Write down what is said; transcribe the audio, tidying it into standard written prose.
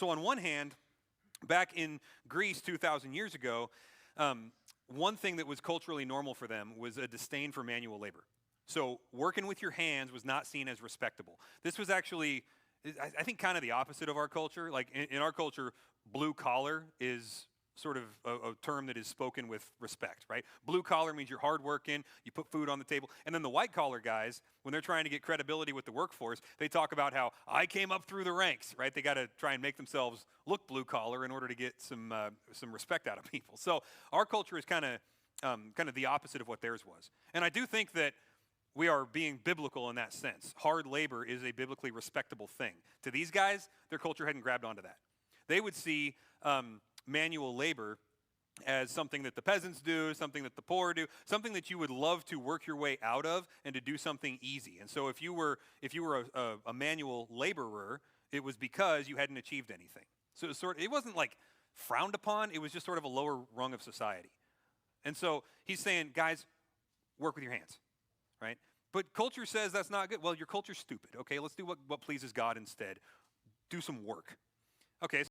So on one hand, back in Greece 2,000 years ago, one thing that was culturally normal for them was a disdain for manual labor. So working with your hands was not seen as respectable. This was actually, I think, kind of the opposite of our culture. Like in our culture, blue collar is sort of a term that is spoken with respect, right? Blue collar means you're hardworking, you put food on the table. And then the white collar guys, when they're trying to get credibility with the workforce, they talk about how I came up through the ranks, right? They got to try and make themselves look blue collar in order to get some respect out of people. So our culture is kind of the opposite of what theirs was. And I do think that we are being biblical in that sense. Hard labor is a biblically respectable thing. To these guys, their culture hadn't grabbed onto that. They would see manual labor as something that the peasants do, something that the poor do, something that you would love to work your way out of and to do something easy. And so if you were a manual laborer, it was because you hadn't achieved anything. So it wasn't like frowned upon, it was just sort of a lower rung of society. And so he's saying, guys, work with your hands, right? But culture says that's not good. Well, your culture's stupid. Okay, let's do what pleases God instead. Do some work. Okay.